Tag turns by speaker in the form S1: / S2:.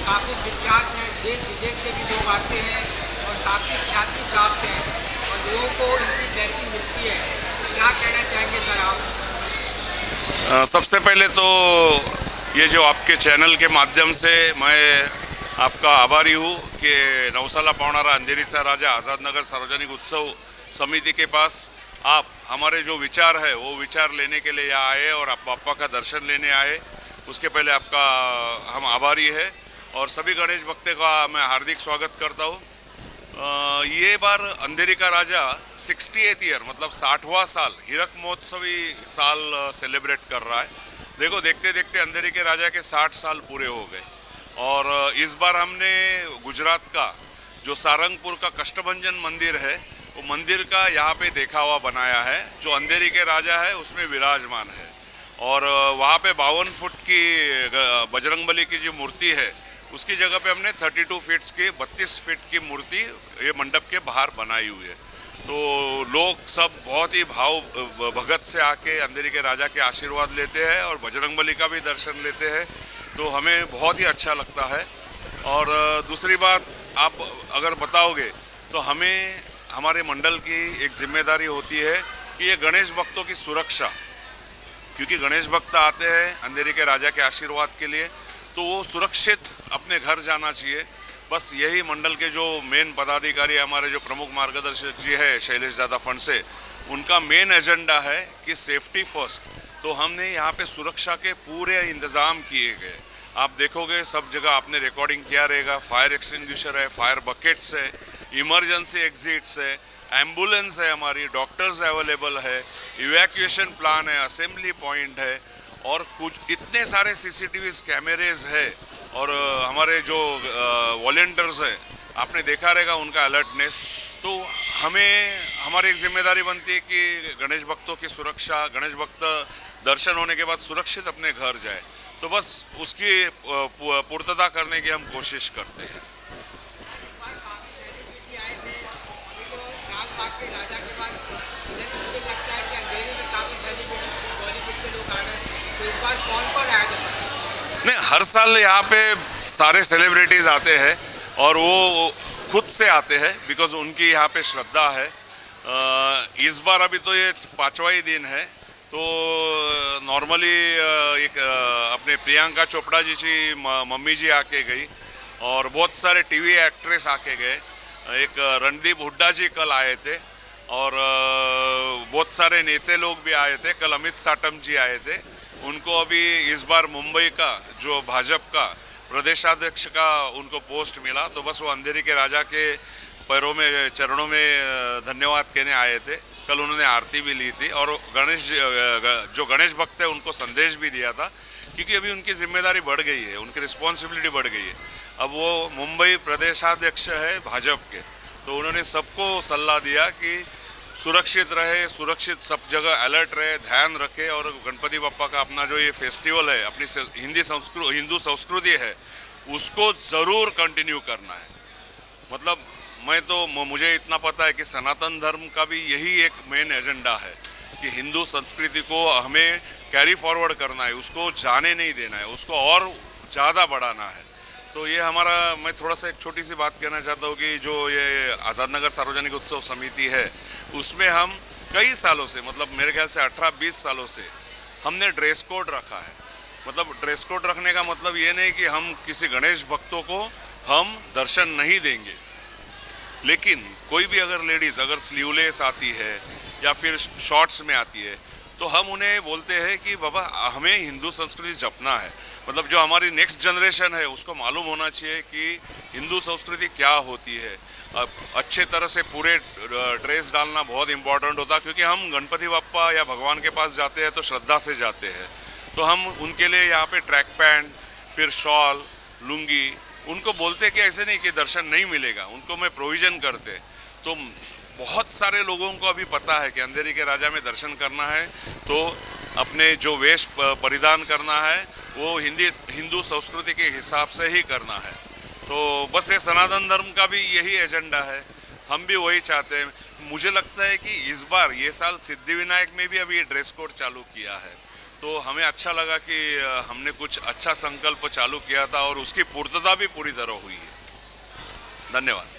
S1: काफ़ी विख्यात है, देश विदेश से भी लोग आते हैं और काफ़ी ख्याति प्राप्त है और लोगों को इनकी ब्लेसिंग मिलती है। तो क्या कहना चाहेंगे सर आप?
S2: सबसे पहले तो ये जो आपके चैनल के माध्यम से मैं आपका आभारी हूँ कि नवसाला पवनारा अंधेरीचा राजा आज़ाद नगर सार्वजनिक उत्सव समिति के पास आप हमारे जो विचार है वो विचार लेने के लिए यहाँ आए और आप बापा का दर्शन लेने आए। उसके पहले आपका हम आभारी है और सभी गणेश भक्तों का मैं हार्दिक स्वागत करता हूँ। ये बार अंधेरी का राजा 68th ईयर मतलब 60वां साल हीरक महोत्सवी साल सेलिब्रेट कर रहा है। देखो देखते देखते अंधेरी के राजा के 60 साल पूरे हो गए और इस बार हमने गुजरात का जो सारंगपुर का कष्टभंजन मंदिर है वो मंदिर का यहाँ पे देखावा बनाया है जो अंधेरी के राजा है उसमें विराजमान है और वहाँ पे 52 फुट की बजरंगबली की जो मूर्ति है उसकी जगह पे हमने 32 फीट्स की 32 फीट की मूर्ति ये मंडप के बाहर बनाई हुई है। तो लोग सब बहुत ही भाव भगत से आके अंधेरी के राजा के आशीर्वाद लेते हैं और बजरंगबली का भी दर्शन लेते हैं, तो हमें बहुत ही अच्छा लगता है। और दूसरी बात आप अगर बताओगे तो हमें हमारे मंडल की एक जिम्मेदारी होती है कि ये गणेश भक्तों की सुरक्षा, क्योंकि गणेश भक्त आते हैं अंधेरी के राजा के आशीर्वाद के लिए तो वो सुरक्षित अपने घर जाना चाहिए। बस यही मंडल के जो मेन पदाधिकारी हमारे जो प्रमुख मार्गदर्शक जी है शैलेश दादा फंड से, उनका मेन एजेंडा है कि सेफ्टी फर्स्ट। तो हमने यहाँ पे सुरक्षा के पूरे इंतज़ाम किए गए। आप देखोगे सब जगह आपने रिकॉर्डिंग किया रहेगा, फायर एक्सटिंग्विशर है, फायर बकेट्स है, इमरजेंसी एग्जिट्स है, एम्बुलेंस है, हमारी डॉक्टर्स अवेलेबल है, इवैक्यूएशन प्लान है, असेंबली पॉइंट है और कुछ इतने सारे सीसीटीवी कैमरेज है और हमारे जो वॉलंटियर्स है आपने देखा रहेगा उनका अलर्टनेस। तो हमें हमारी एक जिम्मेदारी बनती है कि गणेश भक्तों की सुरक्षा, गणेश भक्त दर्शन होने के बाद सुरक्षित अपने घर जाए, तो बस उसकी पूर्तता करने की हम कोशिश करते हैं। नहीं, हर साल यहाँ पे सारे सेलिब्रिटीज़ आते हैं और वो खुद से आते हैं बिकॉज उनकी यहाँ पे श्रद्धा है। इस बार अभी तो ये 5वां ही दिन है, तो नॉर्मली एक अपने प्रियंका चोपड़ा जी की मम्मी जी आके गई और बहुत सारे टीवी एक्ट्रेस आके गए। एक रणदीप हुड्डा जी कल आए थे और बहुत सारे नेता लोग भी आए थे। कल अमित साटम जी आए थे। उनको अभी इस बार मुंबई का जो भाजपा का प्रदेशाध्यक्ष का उनको पोस्ट मिला, तो बस वो अंधेरी के राजा के पैरों में चरणों में धन्यवाद कहने आए थे। कल उन्होंने आरती भी ली थी और जो गणेश भक्त है उनको संदेश भी दिया था, क्योंकि अभी उनकी जिम्मेदारी बढ़ गई है, उनकी रिस्पॉन्सिबिलिटी बढ़ गई है। अब वो मुंबई प्रदेशाध्यक्ष है भाजपा के, तो उन्होंने सबको सलाह दिया कि सुरक्षित रहे, सुरक्षित सब जगह अलर्ट रहे, ध्यान रखे और गणपति बप्पा का अपना जो ये फेस्टिवल है, अपनी हिंदू संस्कृति है, उसको ज़रूर कंटिन्यू करना है। मतलब मुझे इतना पता है कि सनातन धर्म का भी यही एक मेन एजेंडा है कि हिंदू संस्कृति को हमें कैरी फॉरवर्ड करना है, उसको जाने नहीं देना है, उसको और ज़्यादा बढ़ाना है। तो ये हमारा, मैं थोड़ा सा एक छोटी सी बात कहना चाहता हूँ कि जो ये आज़ाद नगर सार्वजनिक उत्सव समिति है उसमें हम कई सालों से, मतलब मेरे ख्याल से 18-20 सालों से हमने ड्रेस कोड रखा है। मतलब ड्रेस कोड रखने का मतलब ये नहीं कि हम किसी गणेश भक्तों को हम दर्शन नहीं देंगे, लेकिन कोई भी अगर लेडीज़ अगर स्लीवलेस आती है या फिर शॉर्ट्स में आती है तो हम उन्हें बोलते हैं कि बाबा हमें हिंदू संस्कृति जपना है। मतलब जो हमारी नेक्स्ट जनरेशन है उसको मालूम होना चाहिए कि हिंदू संस्कृति क्या होती है। अच्छे तरह से पूरे ड्रेस डालना बहुत इम्पोर्टेंट होता है, क्योंकि हम गणपति बप्पा या भगवान के पास जाते हैं तो श्रद्धा से जाते हैं। तो हम उनके लिए यहाँ पे ट्रैक पैंट, फिर शॉल, लुंगी, उनको बोलते कि ऐसे नहीं कि दर्शन नहीं मिलेगा, उनको मैं प्रोविज़न करते। तो बहुत सारे लोगों को अभी पता है कि अंधेरी के राजा में दर्शन करना है तो अपने जो वेश परिधान करना है वो हिंदू संस्कृति के हिसाब से ही करना है। तो बस ये सनातन धर्म का भी यही एजेंडा है, हम भी वही चाहते हैं। मुझे लगता है कि इस बार ये साल सिद्धिविनायक में भी अभी ये ड्रेस कोड चालू किया है, तो हमें अच्छा लगा कि हमने कुछ अच्छा संकल्प चालू किया था और उसकी पूर्तता भी पूरी तरह हुई है। धन्यवाद।